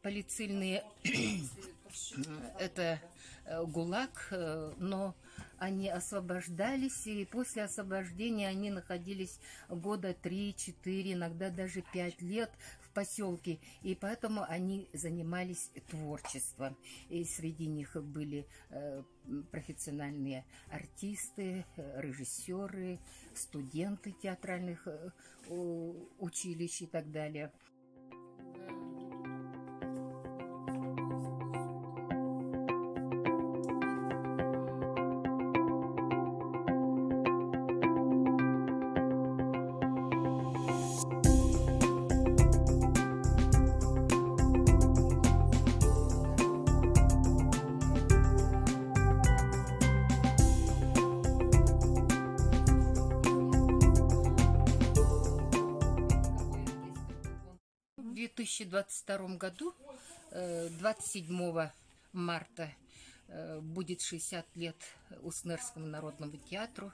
полицейные это ГУЛАГ, но они освобождались, и после освобождения они находились года 3-4, иногда даже 5 лет в поселке, и поэтому они занимались творчеством. И среди них были профессиональные артисты, режиссеры, студенты театральных училищ и так далее. В 2022 году, 27 марта, будет 60 лет Уснерскому народному театру.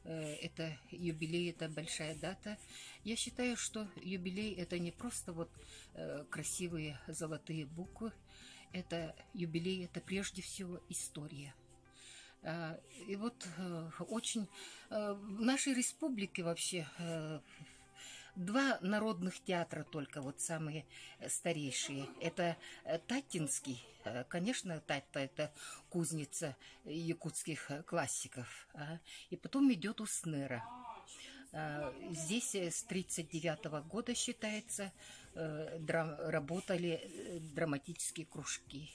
Это юбилей, это большая дата. Я считаю, что юбилей — это не просто вот красивые золотые буквы. Это юбилей, это прежде всего история. И вот очень в нашей республике вообще два народных театра только, вот самые старейшие. Это Татинский, конечно, Татьта — это кузница якутских классиков, и потом идет Уснера. Здесь с 1939 года, считается, работали драматические кружки.